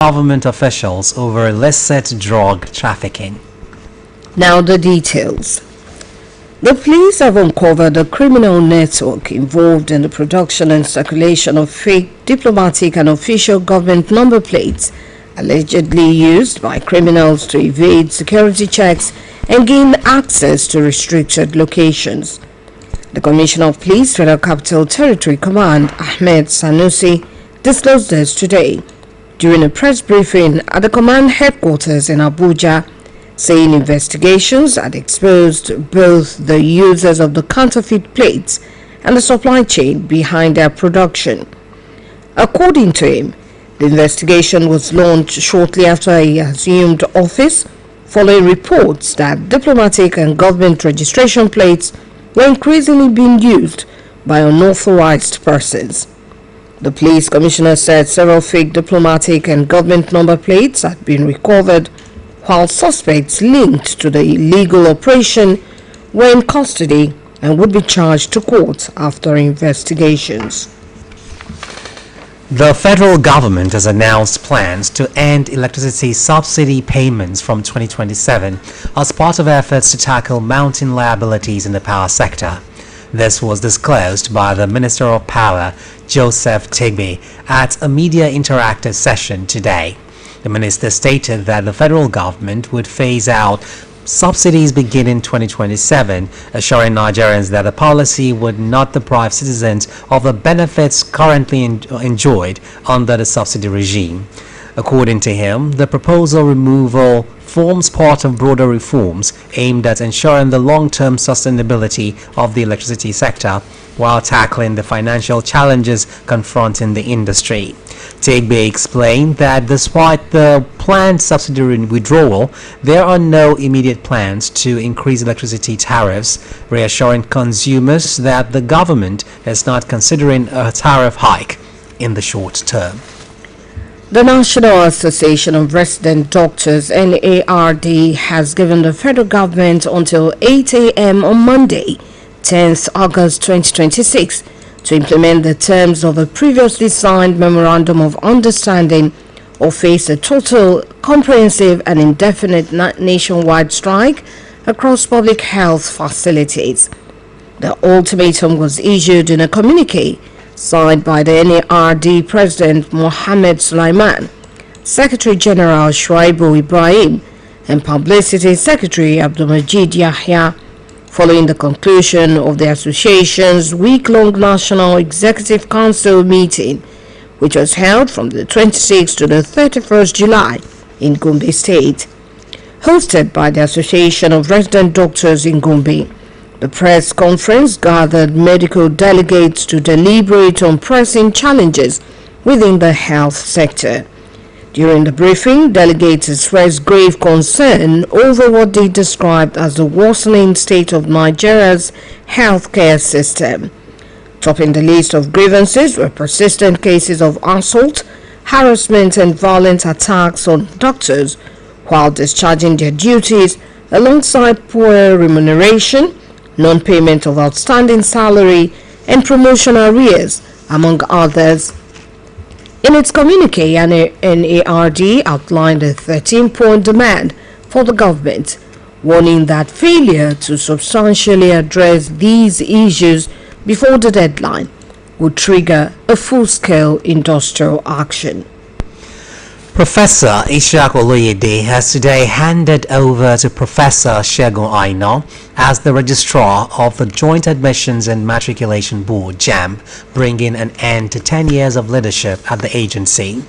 government officials over illicit drug trafficking. Now the details. The police have uncovered a criminal network involved in the production and circulation of fake diplomatic and official government number plates, allegedly used by criminals to evade security checks and gain access to restricted locations. The Commissioner of Police, Federal Capital Territory Command, Ahmed Sanusi, disclosed this today during a press briefing at the command headquarters in Abuja, saying investigations had exposed both the users of the counterfeit plates and the supply chain behind their production. According to him, the investigation was launched shortly after he assumed office, following reports that diplomatic and government registration plates were increasingly being used by unauthorized persons. The police commissioner said several fake diplomatic and government number plates had been recovered, while suspects linked to the illegal operation were in custody and would be charged to court after investigations. The federal government has announced plans to end electricity subsidy payments from 2027 as part of efforts to tackle mounting liabilities in the power sector. This was disclosed by the Minister of Power, Joseph Tigbe, at a media interactive session today. The minister stated that the federal government would phase out subsidies beginning in 2027, assuring Nigerians that the policy would not deprive citizens of the benefits currently enjoyed under the subsidy regime. According to him, the proposal removal forms part of broader reforms aimed at ensuring the long-term sustainability of the electricity sector while tackling the financial challenges confronting the industry. Tigbe explained that despite the planned subsidy withdrawal, there are no immediate plans to increase electricity tariffs, reassuring consumers that the government is not considering a tariff hike in the short term. The National Association of Resident Doctors (NARD) has given the federal government until 8 a.m. on Monday, 10th August 2026, to implement the terms of a previously signed Memorandum of Understanding or face a total, comprehensive and indefinite nationwide strike across public health facilities. The ultimatum was issued in a communique signed by the NARD President Mohammed Sulaiman, Secretary General Shuaibu Ibrahim, and Publicity Secretary Abdulmajid Yahya, following the conclusion of the association's week-long National Executive Council meeting, which was held from the 26th to the 31st July in Gombe State. Hosted by the Association of Resident Doctors in Gombe, the press conference gathered medical delegates to deliberate on pressing challenges within the health sector. During the briefing, delegates expressed grave concern over what they described as the worsening state of Nigeria's healthcare system. Topping the list of grievances were persistent cases of assault, harassment and violent attacks on doctors while discharging their duties, alongside poor remuneration, non-payment of outstanding salary, and promotion arrears, among others. In its communique, NARD outlined a 13-point demand for the government, warning that failure to substantially address these issues before the deadline would trigger a full-scale industrial action. Professor Oluyole has today handed over to Professor Segun Aina as the Registrar of the Joint Admissions and Matriculation Board (JAMB), bringing an end to 10 years of leadership at the agency.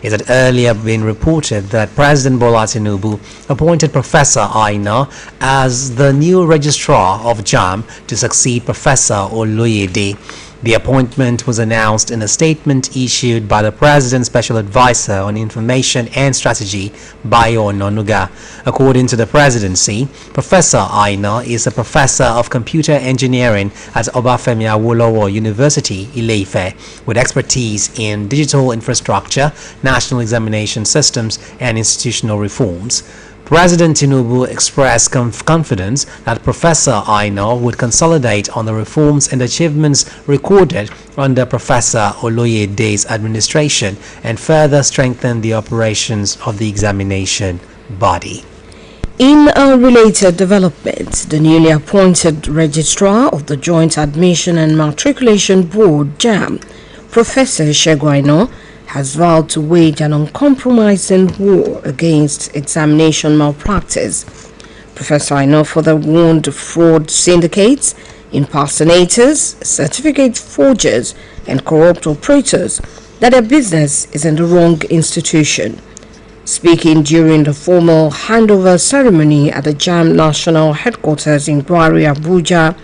It had earlier been reported that President Bola Tinubu appointed Professor Aina as the new Registrar of JAMB to succeed Professor Oluyole. The appointment was announced in a statement issued by the President's Special Advisor on Information and Strategy, Bayo Ononuga. According to the Presidency, Professor Aina is a Professor of Computer Engineering at Obafemi Awolowo University, Ile-Ife, with expertise in digital infrastructure, national examination systems, and institutional reforms. President Tinubu expressed confidence that Professor Aina would consolidate on the reforms and achievements recorded under Professor Oloyede's administration and further strengthen the operations of the examination body. In a related development, the newly appointed Registrar of the Joint Admission and Matriculation Board, JAMB, Professor Segun Aina, has vowed to wage an uncompromising war against examination malpractice. Professor Aina further warned fraud syndicates, impersonators, certificate forgers, and corrupt operators that their business is in the wrong institution. Speaking during the formal handover ceremony at the JAMB National Headquarters in Gwari, Abuja,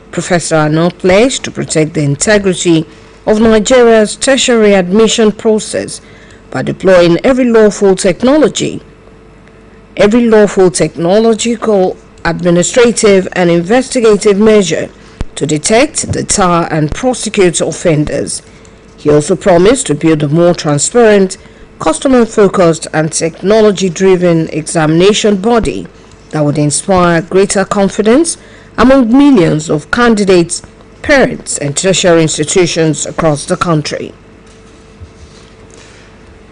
Professor Aina pledged to protect the integrity of Nigeria's tertiary admission process by deploying every lawful technological, administrative, and investigative measure to detect, deter, and prosecute offenders. He also promised to build a more transparent, customer-focused, and technology-driven examination body that would inspire greater confidence among millions of candidates, parents, and tertiary institutions across the country.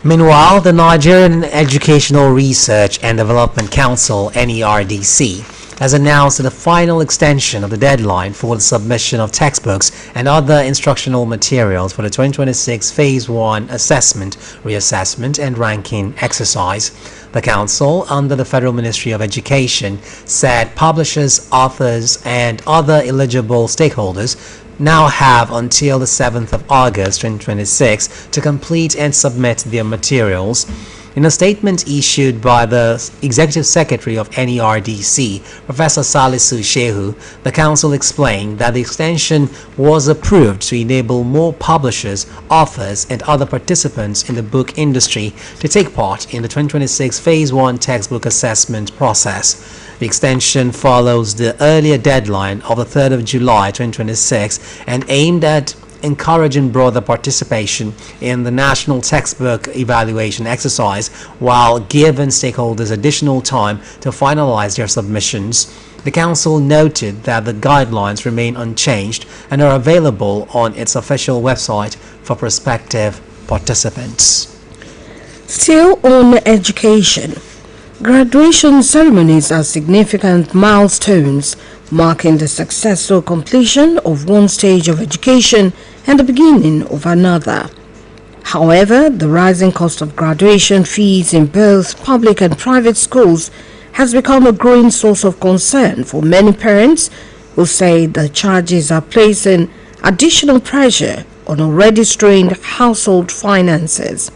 Meanwhile, the Nigerian Educational Research and Development Council (NERDC) has announced the final extension of the deadline for the submission of textbooks and other instructional materials for the 2026 Phase 1 Assessment, Reassessment and Ranking exercise. The Council, under the Federal Ministry of Education, said publishers, authors, and other eligible stakeholders now have until the 7th of August 2026 to complete and submit their materials. In a statement issued by the Executive Secretary of NERDC, Professor Salisu Shehu, the Council explained that the extension was approved to enable more publishers, authors, and other participants in the book industry to take part in the 2026 Phase 1 textbook assessment process. The extension follows the earlier deadline of the 3rd of July 2026 and aimed at encouraging broader participation in the national textbook evaluation exercise while giving stakeholders additional time to finalize their submissions. The Council noted that the guidelines remain unchanged and are available on its official website for prospective participants. Still on education, graduation ceremonies are significant milestones marking the successful completion of one stage of education and the beginning of another. However, the rising cost of graduation fees in both public and private schools has become a growing source of concern for many parents who say the charges are placing additional pressure on already strained household finances.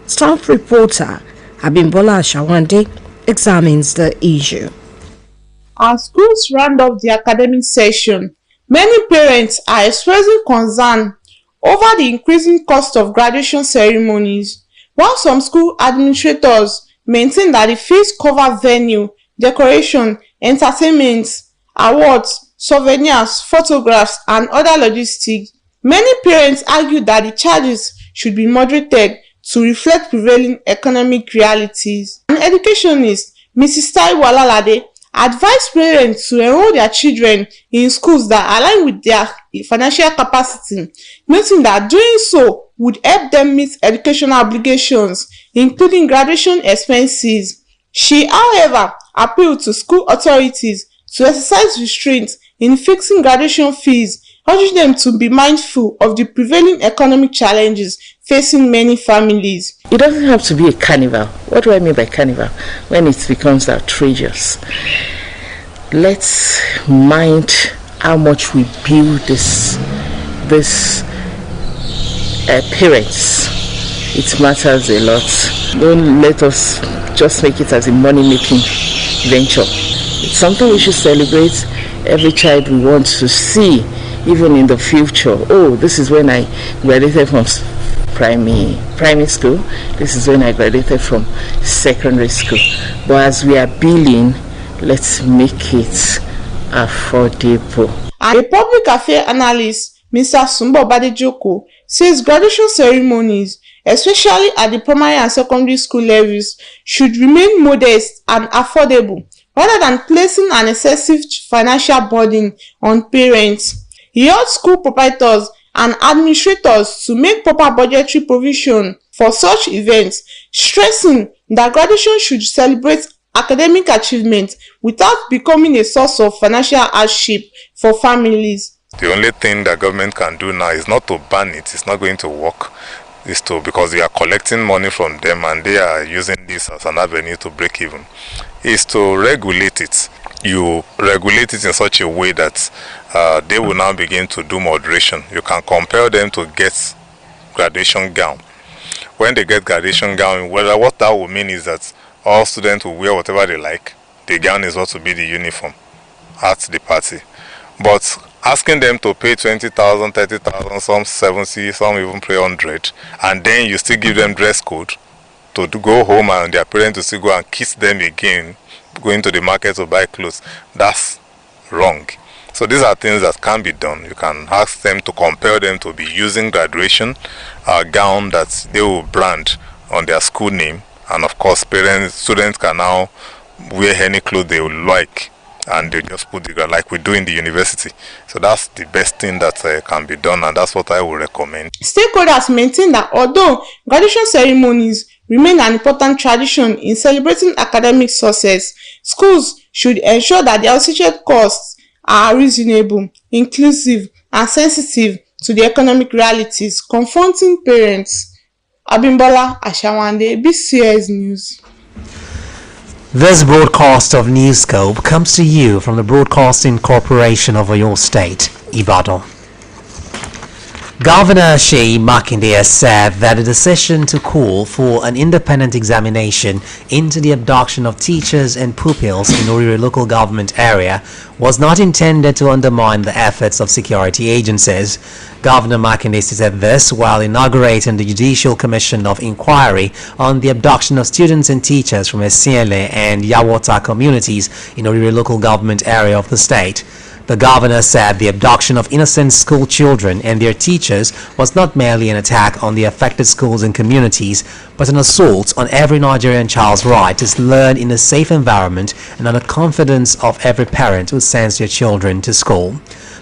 Staff reporter Abimbola Shawande examines the issue. As schools round up the academic session, many parents are expressing concern over the increasing cost of graduation ceremonies, while some school administrators maintain that the fees cover venue, decoration, entertainment, awards, souvenirs, photographs, and other logistics. Many parents argue that the charges should be moderated to reflect prevailing economic realities. An educationist, Mrs. Taiwo Alalade, advised parents to enroll their children in schools that align with their financial capacity, noting that doing so would help them meet educational obligations, including graduation expenses. She, however, appealed to school authorities to exercise restraint in fixing graduation fees, urging them to be mindful of the prevailing economic challenges facing many families. It doesn't have to be a carnival. What do I mean by carnival? When it becomes outrageous. Let's mind how much we bill this parents. It matters a lot. Don't let us just make it as a money-making venture. It's something we should celebrate. Every child we want to see, even in the future. Oh, this is when I graduated from primary school. This is when I graduated from secondary school. But as we are billing, let's make it affordable. A public affairs analyst, Mr. Sumbo Badejoko, says graduation ceremonies especially at the primary and secondary school levels, should remain modest and affordable rather than placing an excessive financial burden on parents. He urged school proprietors and administrators to make proper budgetary provision for such events, stressing that graduation should celebrate academic achievement without becoming a source of financial hardship for families. The only thing that government can do now is not to ban it. It's not going to work. Is to, because they are collecting money from them and they are using this as an avenue to break even, is to regulate it. You regulate it in such a way that they will now begin to do moderation. You can compel them to get graduation gown. When they get graduation gown, what that will mean is that all students will wear whatever they like. The gown is what to be the uniform at the party. But asking them to pay 20,000, 30,000, some 70, some even pay 100, and then you still give them dress code to go home and their parents to still go and kiss them again, going to the market to buy clothes, that's wrong. So these are things that can be done. You can ask them to compel them to be using graduation gown that they will brand on their school name, and of course students can now wear any clothes they would like, and they just put the like we do in the university. So that's the best thing that can be done, and that's what I would recommend. Stakeholders maintain that although graduation ceremonies remain an important tradition in celebrating academic success, schools should ensure that the associated costs are reasonable, inclusive, and sensitive to the economic realities confronting parents. Abimbola Ashawande, BCS News. This broadcast of Newscope comes to you from the Broadcasting Corporation of Oluyole State, Ibadan. Governor Seyi Makinde has said that the decision to call for an independent examination into the abduction of teachers and pupils in Oluyole local government area was not intended to undermine the efforts of security agencies. Governor Makinde stated this while inaugurating the Judicial Commission of Inquiry on the abduction of students and teachers from Esiele and Yawota communities in Oluyole local government area of the state. The governor said the abduction of innocent school children and their teachers was not merely an attack on the affected schools and communities, but an assault on every Nigerian child's right to learn in a safe environment and on the confidence of every parent who sends their children to school.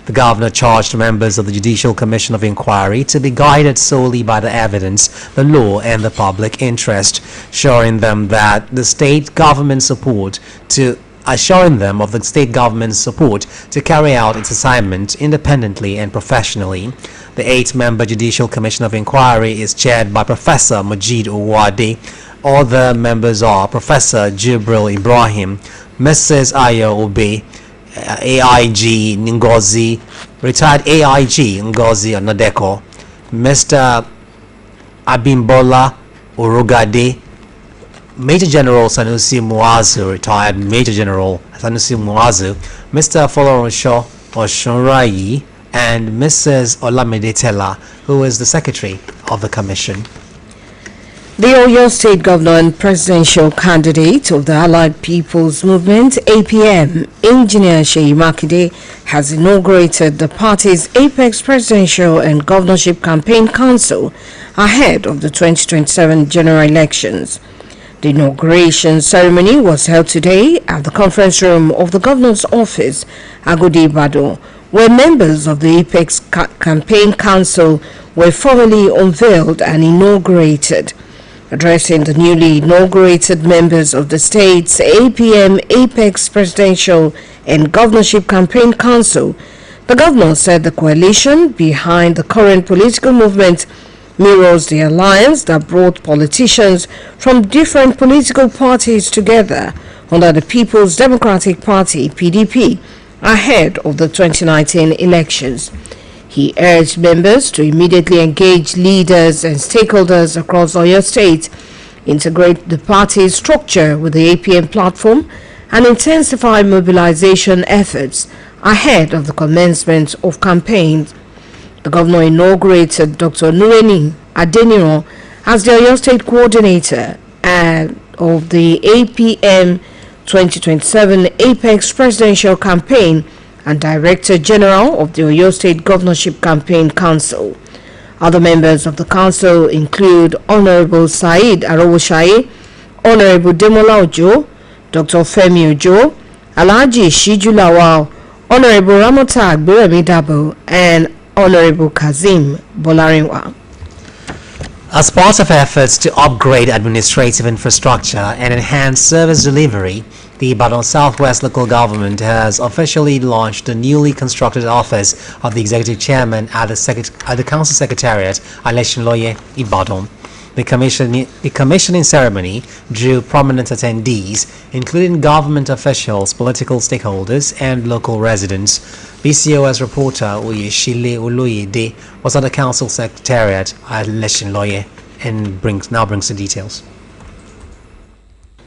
The governor charged members of the Judicial Commission of Inquiry to be guided solely by the evidence, the law, and the public interest, assuring them of the state government's support to carry out its assignment independently and professionally. The 8-member Judicial Commission of Inquiry is chaired by Professor Majid Owade. Other members are Professor Jibril Ibrahim, Mrs. Ayo Obe, AIG Ngozi, retired AIG Ngozi Onodeko, Mr. Abimbola Orogade, Major General Sanusi Muazu, retired Major General Sanusi Muazu, Mr. Foloronsho Oshunrayi, and Mrs. Olamide Tella, who is the Secretary of the Commission. The Oyo State Governor and Presidential Candidate of the Allied People's Movement, APM, Engineer Seyi Makinde, has inaugurated the party's Apex Presidential and Governorship Campaign Council ahead of the 2027 general elections. The inauguration ceremony was held today at the conference room of the Governor's Office, Agodi Ibadan, where members of the Apex Campaign Council were formally unveiled and inaugurated. Addressing the newly inaugurated members of the state's APM Apex Presidential and Governorship Campaign Council, the governor said the coalition behind the current political movement mirrors the alliance that brought politicians from different political parties together under the People's Democratic Party (PDP) ahead of the 2019 elections. He urged members to immediately engage leaders and stakeholders across Oyo State, integrate the party's structure with the APM platform, and intensify mobilization efforts ahead of the commencement of campaigns. The governor inaugurated Dr. Nueni Adeniro as the Oyo State Coordinator of the APM 2027 Apex Presidential Campaign and Director General of the Oyo State Governorship Campaign Council. Other members of the council include Honorable Said Arowoshaye, Honorable Demola Ojo, Dr. Femi Ojo, Alhaji Shiju Lawal, Honorable Ramota Agberemi Dabo, and Honorable Kazim Bolarinwa. As part of efforts to upgrade administrative infrastructure and enhance service delivery, the Ibadan Southwest local government has officially launched the newly constructed office of the executive chairman at the council secretariat at Oluyole, Ibadan. The commissioning ceremony drew prominent attendees, including government officials, political stakeholders, and local residents. BCOS reporter Oluyole was at the council secretariat at Oluyole and brings the details.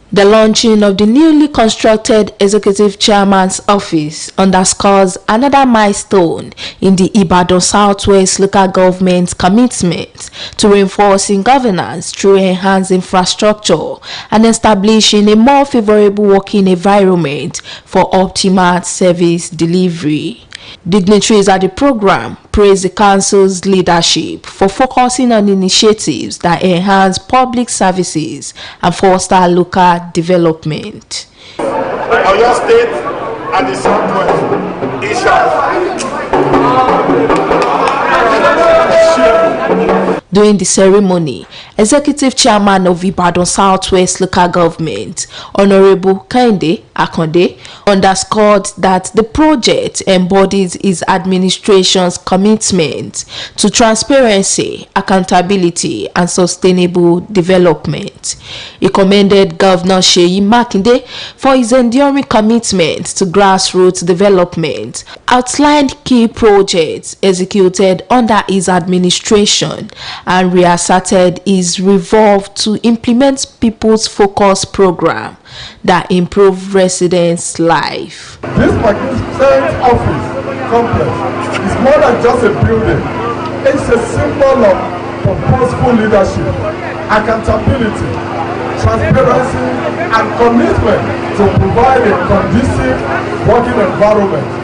The launching of the newly constructed Executive Chairman's office underscores another milestone in the Ibadan Southwest local government's commitment to reinforcing governance through enhanced infrastructure and establishing a more favorable working environment for optimal service delivery. Dignitaries at the program praised the council's leadership for focusing on initiatives that enhance public services and foster local development. Oyo State and the Southwest During the ceremony, Executive Chairman of Ibadan Southwest Local Government, Honorable Kehinde Akonde, underscored that the project embodies his administration's commitment to transparency, accountability, and sustainable development. He commended Governor Seyi Makinde for his enduring commitment to grassroots development, outlined key projects executed under his administration, and reasserted his resolve to implement People's Focus program that improve residents' life. This magnificent office complex is more than just a building. It's a symbol of purposeful leadership, accountability, transparency, and commitment to provide a conducive working environment.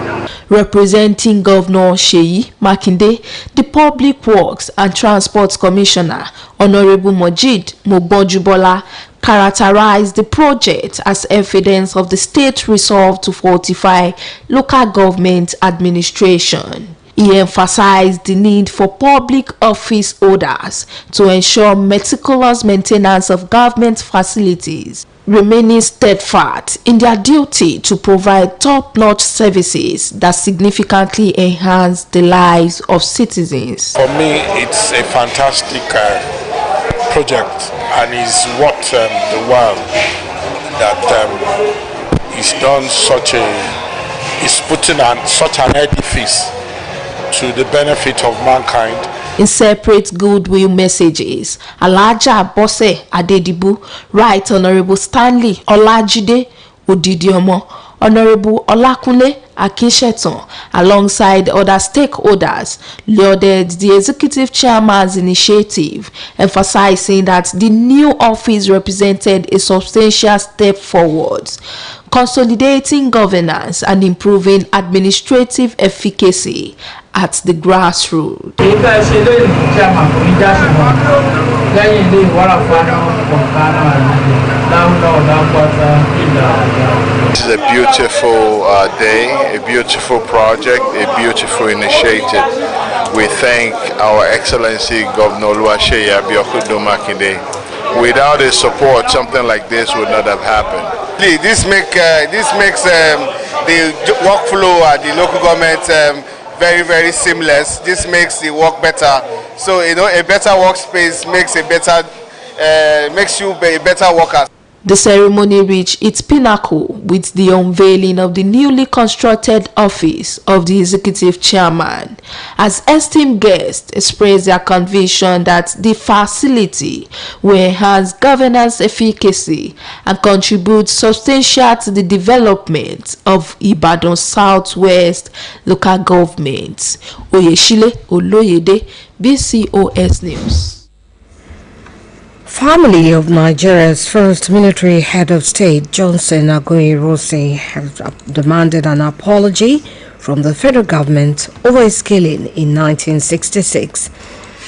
Representing Governor Seyi Makinde, the Public Works and Transport Commissioner, Honorable Mojeed Mogbonjubola, characterized the project as evidence of the state's resolve to fortify local government administration. He emphasized the need for public office holders to ensure meticulous maintenance of government facilities, remaining steadfast in their duty to provide top-notch services that significantly enhance the lives of citizens. For me, it's a fantastic project, and is what the world that is done is putting on such an edifice to the benefit of mankind. In separate goodwill messages, Alhaja Bose Adedibu, Right Honorable Stanley Olajide Odidiomo, Honorable Olakunle Akinshetan, alongside other stakeholders, lauded the executive chairman's initiative, emphasizing that the new office represented a substantial step forward, consolidating governance and improving administrative efficacy at the grassroots. This is a beautiful day, a beautiful project, a beautiful initiative. We thank Our Excellency Governor Oluyole Makinde. Without his support, something like this would not have happened. This makes the workflow at the local government very, very seamless. This makes the work better. So a better workspace makes you a better worker. The ceremony reached its pinnacle with the unveiling of the newly constructed office of the executive chairman, as esteemed guests expressed their conviction that the facility will enhance governance efficacy and contribute substantially to the development of Ibadan Southwest local government. Oluyole, BCOS News. Family of Nigeria's first military head of state, Johnson Aguiyi-Ironsi, has demanded an apology from the federal government over his killing in 1966.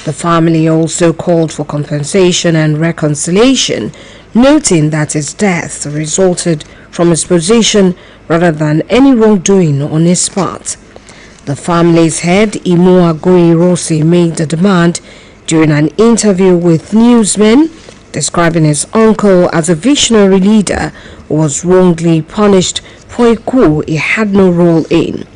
The family also called for compensation and reconciliation, noting that his death resulted from his position rather than any wrongdoing on his part. The family's head, Oluyole, made the demand during an interview with newsmen, describing his uncle as a visionary leader who was wrongly punished for a coup he had no role in.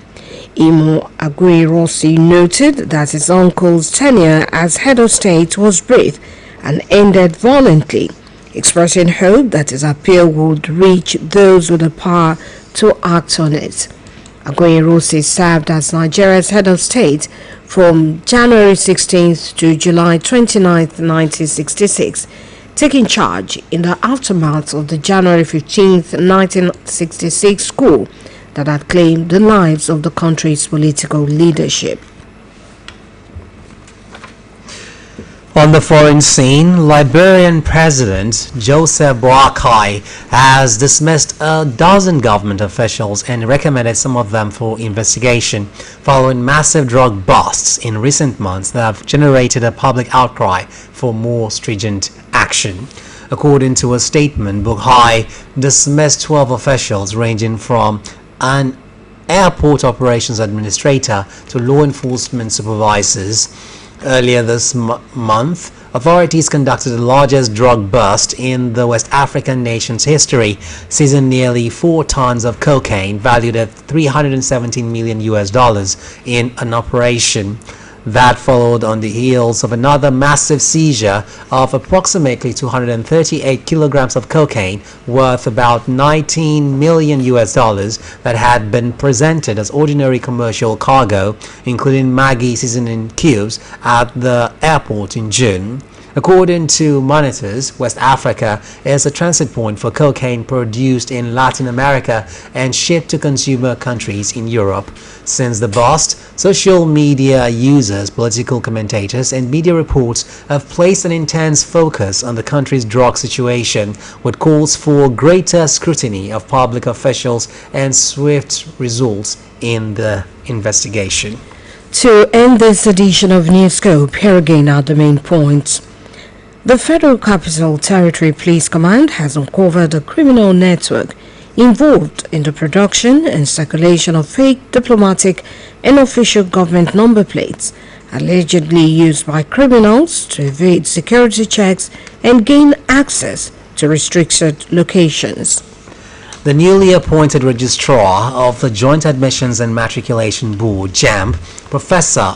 Oluyole noted that his uncle's tenure as head of state was brief and ended violently, expressing hope that his appeal would reach those with the power to act on it. Oluyole served as Nigeria's head of state from January 16th to July 29th, 1966, taking charge in the aftermath of the January 15th, 1966 coup that had claimed the lives of the country's political leadership. On the foreign scene, Liberian President Joseph Boakai has dismissed a dozen government officials and recommended some of them for investigation following massive drug busts in recent months that have generated a public outcry for more stringent action. According to a statement, Boakai dismissed 12 officials ranging from an airport operations administrator to law enforcement supervisors. Earlier this month, authorities conducted the largest drug bust in the West African nation's history, seizing nearly 4 tons of cocaine valued at $317 million in an operation. That followed on the heels of another massive seizure of approximately 238 kilograms of cocaine worth about $19 million that had been presented as ordinary commercial cargo, including Maggi seasoning cubes, at the airport in June. According to monitors, West Africa is a transit point for cocaine produced in Latin America and shipped to consumer countries in Europe. Since the bust, social media users, political commentators, and media reports have placed an intense focus on the country's drug situation, with calls for greater scrutiny of public officials and swift results in the investigation. To end this edition of Newscope, here again are the main points. The Federal Capital Territory Police Command has uncovered a criminal network involved in the production and circulation of fake diplomatic and official government number plates, allegedly used by criminals to evade security checks and gain access to restricted locations. The newly appointed Registrar of the Joint Admissions and Matriculation Board, JAMB, Professor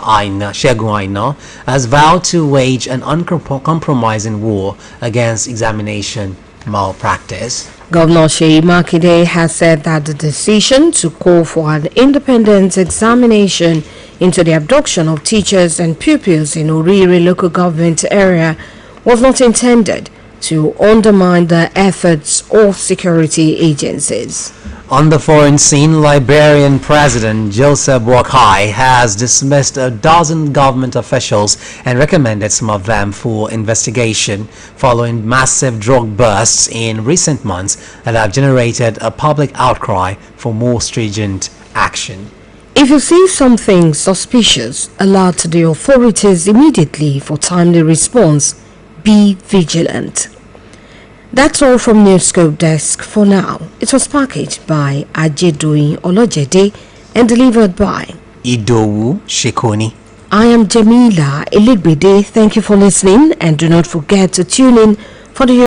Segun Aina, has vowed to wage an uncompromising war against examination malpractice. Governor Seyi Makinde has said that the decision to call for an independent examination into the abduction of teachers and pupils in Orire local government area was not intended to undermine the efforts of security agencies. On the foreign scene, Liberian President Joseph Boakai has dismissed a dozen government officials and recommended some of them for investigation following massive drug busts in recent months that have generated a public outcry for more stringent action. If you see something suspicious, alert the authorities immediately for timely response. Be vigilant. That's all from Newscope Desk for now. It was packaged by Ajedoyin Olojede and delivered by Idowu Shekoni. I am Jamila Eligbede. Thank you for listening, and do not forget to tune in for the